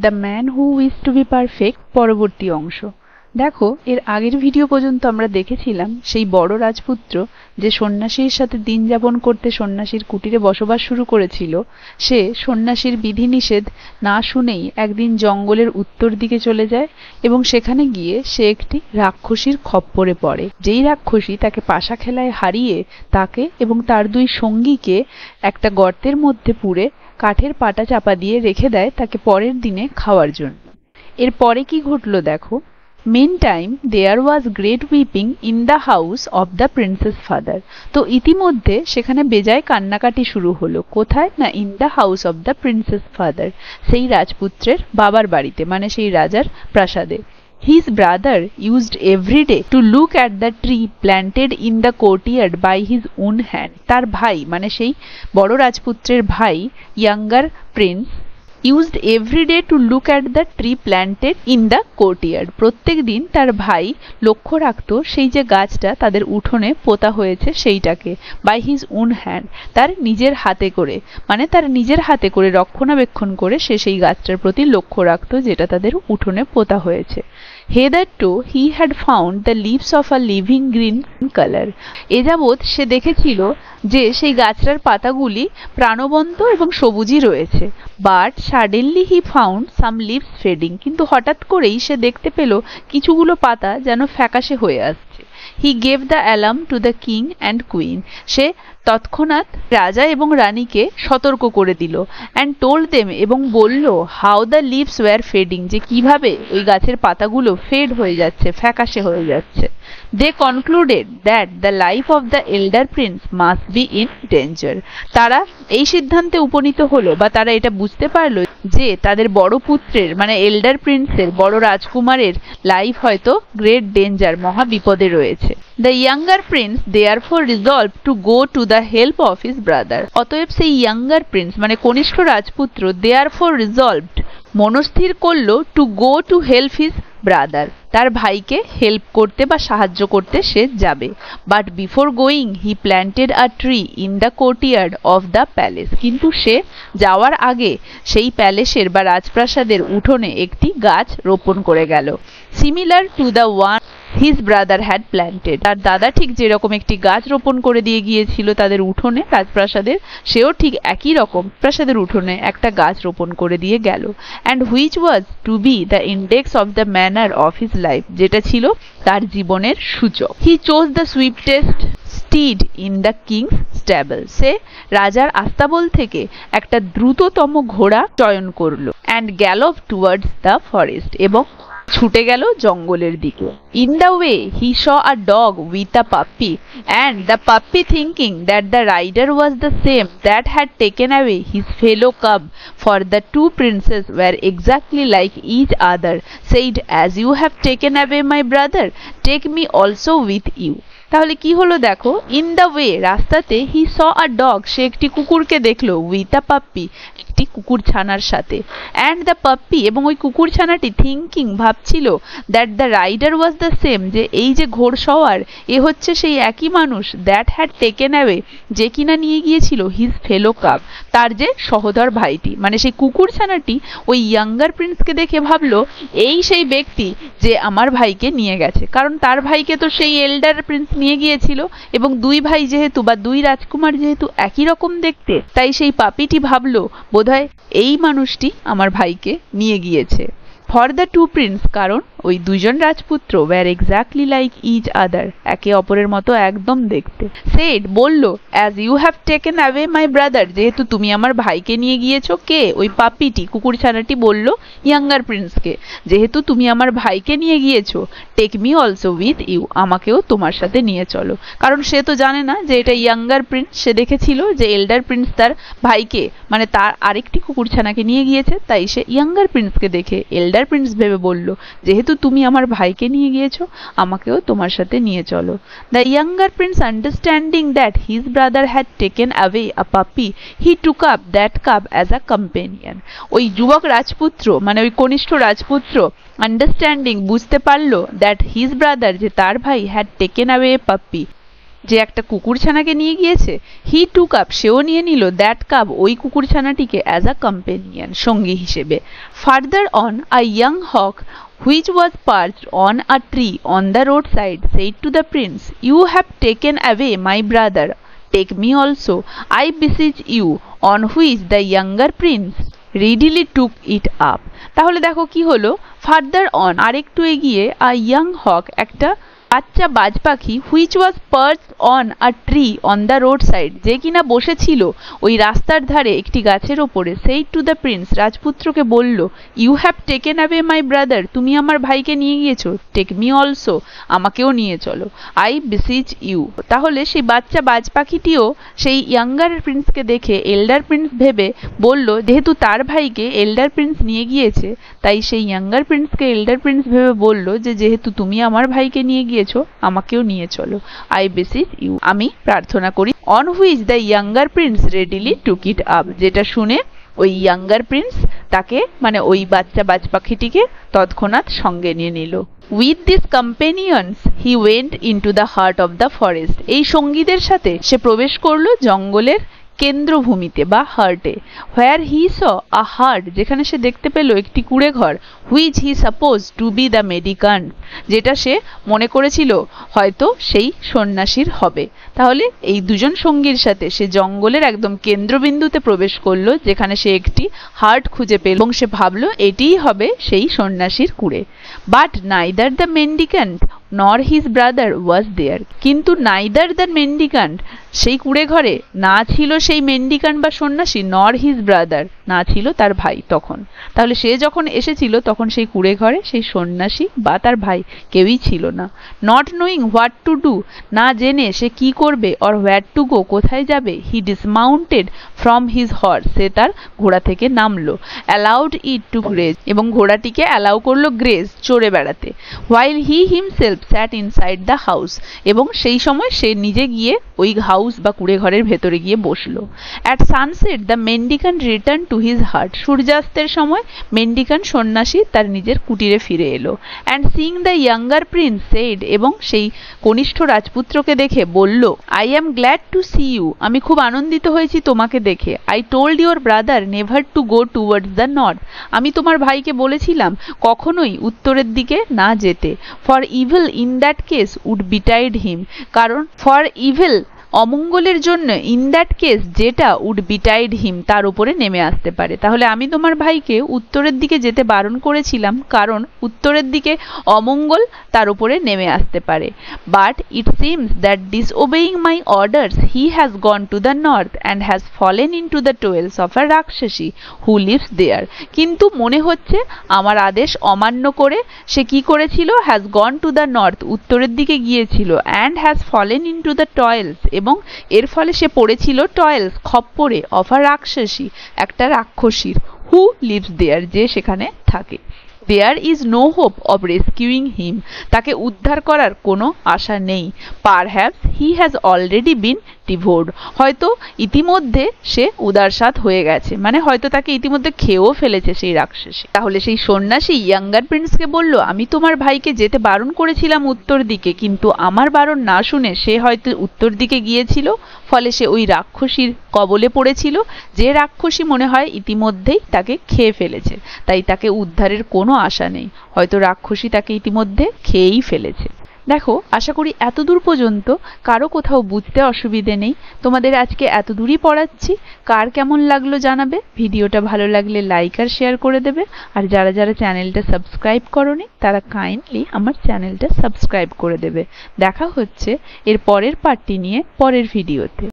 The man who wished to be perfect পরবর্তী অংশ। দেখো, এর আগের ভিডিও পর্যন্ত আমরা দেখেছিলাম সেই বড় রাজপুত্র যে সন্ন্যাসীর সাথে দিন যাপন করতে সন্ন্যাসীর কুটিরে বসবাস শুরু করেছিল, সে সন্ন্যাসীর বিধিনিষেধ না শুনেই একদিন জঙ্গলের উত্তর দিকে চলে যায় এবং সেখানে গিয়ে সে একটি রাক্ষসীর খপ্পরে পড়ে। যেই রাক্ষসী তাকে পাশা খেলায় হারিয়ে তাকে এবং তার দুই সঙ্গীকে একটা গর্তের মধ্যে পুরে কাঠের পাটা চাপা দিয়ে রেখে দেয় তাকে পরের দিনে খাওয়ার জন্য। এরপরে কি ঘটলো দেখো। Meantime, there was great weeping in the house of the princess father. তো ইতিমধ্যে সেখানে বেজায় কান্নাকাটি শুরু হলো। কোথায় না, in the house of the princess father, সেই রাজপুত্রের বাবার বাড়িতে, মানে সেই রাজার প্রাসাদে। His brother used every day to look at the tree planted in the courtyard by his own hand. তার ভাই মানে সেই বড় রাজপুত্রের ভাই, younger prince, used every day to look at the tree planted in the courtyard. প্রত্যেক দিন তার ভাই লক্ষ্য রাখতো সেই যে গাছটা তাদের উঠোনে পোতা হয়েছে সেইটাকে, by his own hand, তার নিজের হাতে করে, মানে তার নিজের হাতে করে রক্ষণাবেক্ষণ করে সে সেই গাছটার প্রতি লক্ষ্য রাখতো যেটা তাদের উঠোনে পোতা হয়েছে। Hitherto he had found the leaves of a living green color. এ যাবৎ সে দেখেছিল যে সেই গাছটার পাতাগুলি প্রাণবন্ত এবং সবুজই রয়েছে। But suddenly he found some leaves fading. কিন্তু হঠাৎ করেই সে দেখতে পেল কিছুগুলো পাতা যেন ফ্যাকাশে হয়ে আসছে। He gave the alarm to the king and queen. সে তৎক্ষণাৎ রাজা এবং রানীকে সতর্ক করে দিল। and told them, এবং বলল how the leaves were fading, যে কিভাবে ওই গাছের পাতাগুলো ফেড হয়ে যাচ্ছে, ফ্যাকাশে হয়ে যাচ্ছে। They concluded that the life of the elder prince must be in danger. তারা এই সিদ্ধান্তে উপনীত হলো বা তারা এটা বুঝতে পারলো যে তাদের বড় পুত্রের মানে এল্ডার প্রিন্সের, বড় রাজকুমারের লাইফ হয়তো গ্রেট ডেঞ্জার, মহা বিপদে রয়েছে। The younger prince therefore resolved to go to the help of his brother. অতএব সেই younger prince মানে কনিষ্ঠ রাজপুত্র therefore resolved, মনস্থির করলো to go to help his brother, তার ভাইকে হেল্প করতে বা সাহায্য করতে সে যাবে। But before going he planted a tree in the courtyard of the palace, কিন্তু সে যাওয়ার আগে সেই প্যালেসের বা রাজপ্রাসাদের উঠোনে একটি গাছ রোপণ করে গেল। Similar to the one his brother had planted, তার দাদা ঠিক যেরকম একটি গাছ রোপণ করে দিয়ে গিয়েছিল তাদের উঠোনে রাজপ্রাসাদের, সেও ঠিক একই রকম প্রাসাদের উঠোনে একটা গাছ রোপণ করে দিয়ে গেল। And which was to be the index of the manner of his life, যেটা ছিল তার জীবনের সূচক। He chose the swiftest steed in the king's stable, সে রাজার আস্তাবল থেকে একটা দ্রুততম ঘোড়া চয়ন করলো। And gallop towards the forest, এবং ছুটে গেল জঙ্গলের দিকে। In the way he saw a dog with a puppy, and the puppy thinking that the rider was the same that had taken away his fellow cub, for the two princes were exactly like each other, said as you have taken away my brother, take me also with you. তাহলে কি হলো দেখো, in the way রাস্তাতে, হি saw a dog সে একটি কুকুরকে দেখলো, with a puppy একটি কুকুর ছানার সাথে, অ্যান্ড দ্য পাপ্পি এবং ওই কুকুর ছানাটি থিঙ্কিং ভাবছিল, that the rider was the same যে এই যে ঘোড়সওয়ার এ হচ্ছে সেই একই মানুষ, দ্যাট হ্যাড টেকেন অ্যাওয়ে যে কিনা নিয়ে গিয়েছিল হিজ ফেলো কাব তার যে সহোদর ভাইটি, মানে সেই কুকুর ছানাটি ওই ইয়াঙ্গার প্রিন্সকে দেখে ভাবলো এই সেই ব্যক্তি যে আমার ভাইকে নিয়ে গেছে, কারণ তার ভাইকে তো সেই এল্ডার প্রিন্স নিয়ে গিয়েছিল এবং দুই ভাই যেহেতু বা দুই রাজকুমার যেহেতু একই রকম দেখতে, তাই সেই পাপিটি ভাবলো বোধহয় এই মানুষটি আমার ভাইকে নিয়ে গিয়েছে। ফর দ্য টু প্রিন্স, কারণ ওই দুইজন রাজপুত্র were exactly like each other, একে অপরের মতো একদম দেখতে। সেড বলল, as you have taken away my brother, যেহেতু তুমি আমার ভাইকে নিয়ে গিয়েছো। কে? ওই পাপিটি, কুকুর ছানাটি বলল ইয়াঙ্গার প্রিন্সকে, যেহেতু তুমি আমার ভাইকে নিয়ে গিয়েছো, take me also with you, আমাকেও তোমার সাথে নিয়ে চলো। কারণ সে তো জানে না যে এটা ইয়াঙ্গার প্রিন্স, সে দেখেছিল যে এল্ডার প্রিন্স তার ভাইকে মানে তার আরেকটি কুকুর ছানাকে নিয়ে গিয়েছে, তাই সে ইয়াঙ্গার প্রিন্সকে দেখে এল্ডার প্রিন্স ভেবে বলল, যেহেতু তুমি আমার ভাইকে নিয়ে গিয়েছো, আমাকেও তোমার সাথে নিয়ে চলো। The younger prince understanding that his brother had taken away a puppy, he took up that cup as a companion. ওই যুবক রাজপুত্র মানে ওই কনিষ্ঠ রাজপুত্র আন্ডারস্ট্যান্ডিং বুঝতে পারলো দ্যাট হিজ ব্রাদার যে তার ভাই had taken away A puppy, যে একটা কুকুরছানাকে নিয়ে গিয়েছে, হি টুক আপ, সেও নিয়ে নিল দ্যাট কাব, ওই কুকুরছানাটিকে অ্যাজ আ কম্পেনিয়ন, সঙ্গী হিসেবে। Further on a young hawk which was perched on a tree on the roadside said to the prince, you have taken away my brother, take me also, I beseech you, on which the younger prince readily took it up. তাহলে দেখো কি হলো, further on, আরেকটু এগিয়ে, আ young হক, একটা বাচ্চা বাজ পাখি, which was পার্চ on a tree on the road side, যে কিনা বসেছিল ওই রাস্তার ধারে একটি গাছের ওপরে, সেই টু দ্য প্রিন্স, রাজপুত্রকে বলল, you have taken away my brother, তুমি আমার ভাইকে নিয়ে গিয়েছো, টেক মি অলসো, আমাকেও নিয়ে চলো, আই বিসিচ ইউ। তাহলে সেই বাচ্চা বাজ পাখিটিও সেই ইয়াঙ্গার প্রিন্সকে দেখে এল্ডার প্রিন্স ভেবে বলল, যেহেতু তার ভাইকে এল্ডার প্রিন্স নিয়ে গিয়েছে, তাই সেই ইয়াঙ্গার প্রিন্সকে এল্ডার প্রিন্স ভেবে বলল যে যেহেতু তুমি আমার ভাইকে নিয়ে গিয়েছো, আমাকেও নিয়ে চলো, আই বেসিচ ইউ, আমি প্রার্থনা করি। On which the younger Prince readily took it up, যেটা শুনে ওই ইয়াঙ্গার প্রিন্স তাকে, মানে ওই বাচ্চা বাজ পাখিটিকে তৎক্ষণাৎ সঙ্গে নিয়ে নিল। With this companions he went into the heart of the forest, এই সঙ্গীদের সাথে সে প্রবেশ করলো জঙ্গলের কেন্দ্রভূমিতে বা হার্টে। হোয়ার হি স আ হার্ট, যেখানে সে দেখতে পেল একটি কুঁড়ে ঘর, which he suppose to be the mendicant, যেটা সে মনে করেছিল হয়তো সেই সন্ন্যাসীর হবে। তাহলে এই দুজন সঙ্গীর সাথে সে জঙ্গলের একদম কেন্দ্রবিন্দুতে প্রবেশ করলো, যেখানে সে একটি হার্ট খুঁজে পেল এবং সে ভাবলো এটিই হবে সেই সন্ন্যাসীর কুঁড়ে। বাট নাইদার দ্য মেন্ডিক্যান্ট নর হিজ ব্রাদার ওয়াজ দেয়ার, কিন্তু নাইদার দ্য মেন্ডিক্যান্ট, সেই কুঁড়ে ঘরে না ছিল সেই মেন্ডিকান্ট বা সন্ন্যাসী, নর হিজ ব্রাদার, না ছিল তার ভাই তখন। তাহলে সে যখন এসেছিল তখন সেই কুঁড়ে ঘরে সেই সন্ন্যাসী বা তার ভাই কেউই ছিল না। Not knowing what to do, না জেনে সে কি করবে, অর হোয়ার টু গো, কোথায় যাবে, হি ডিসমাউন্টেড ফ্রম হিজ হর্স, সে তার ঘোড়া থেকে নামলো। অ্যালাউড ইট টু গ্রেজ, এবং ঘোড়াটিকে অ্যালাউ করলো গ্রেজ, চড়ে বেড়াতে। While he himself sat inside the house, এবং সেই সময় সে নিজে গিয়ে ওই হাউস বা কুঁড়ে ঘরের ভেতরে গিয়ে বসলো। At sunset the mendicant return to his heart, সূর্যাস্তের সময় মেন্ডিকান্ট সন্ন্যাসী তার নিজের কুটিরে ফিরে এলো। And seeing the younger prince said, এবং সেই কনিষ্ঠ রাজপুত্রকে দেখে বলল, I am glad to see you, আমি খুব আনন্দিত হয়েছি তোমাকে দেখে। I told your brother never to go towards the north, আমি তোমার ভাইকে বলেছিলাম কখনোই উত্তরের দিকে না যেতে। For evil in that case would বিটাইড হিম, কারণ ফর ইভিল অমঙ্গলের জন্য, ইন দ্যাট কেস যেটা, উড বিটাইড হিম তার উপরে নেমে আসতে পারে। তাহলে আমি তোমার ভাইকে উত্তরের দিকে যেতে বারণ করেছিলাম কারণ উত্তরের দিকে অমঙ্গল তার উপরে নেমে আসতে পারে। But it seems that disobeying my orders he has gone to the north and has fallen in to the toils of a rakshasi who leaves দেয়ার, কিন্তু মনে হচ্ছে আমার আদেশ অমান্য করে সে কি করেছিল, has gone to the north, উত্তরের দিকে গিয়েছিল, and has fallen in to the toils, এবং এর ফলে সে পড়েছিল টয়েলস, খপ্পরে, অফ আ রাক্ষসী, একটা রাক্ষসীর, হু লিভস দেয়ার, যে সেখানে থাকে। There is no hope of rescuing him, তাকে উদ্ধার করার কোনো আশা নেই। Perhaps he has already been devoured, হয়তো ইতিমধ্যে সে উদারসাত হয়ে গেছে, মানে হয়তো তাকে ইতিমধ্যে খেয়েও ফেলেছে সেই রাক্ষসী। তাহলে সেই সন্ন্যাসী ইয়াঙ্গার প্রিন্সকে বলল, আমি তোমার ভাইকে যেতে বারণ করেছিলাম উত্তর দিকে, কিন্তু আমার বারণ না শুনে সে হয়তো উত্তর দিকে গিয়েছিল, ফলে সে ওই রাক্ষসীর কবলে পড়েছিল, যে রাক্ষসী মনে হয় ইতিমধ্যেই তাকে খেয়ে ফেলেছে, তাই তাকে উদ্ধারের কোনো আশা নেই, হয়তো রাক্ষসী তাকে ইতিমধ্যে খেয়েই ফেলেছে। দেখো, আশা করি এতদূর পর্যন্ত কারো কোথাও বুঝতে অসুবিধে নেই। তোমাদের আজকে এতদূরই পড়াচ্ছি, কার কেমন লাগলো জানাবে। ভিডিওটা ভালো লাগলে লাইক আর শেয়ার করে দেবে, আর যারা যারা চ্যানেলটা সাবস্ক্রাইব করোনি তারা কাইন্ডলি আমার চ্যানেলটা সাবস্ক্রাইব করে দেবে। দেখা হচ্ছে এর পরের পার্টটি নিয়ে পরের ভিডিওতে।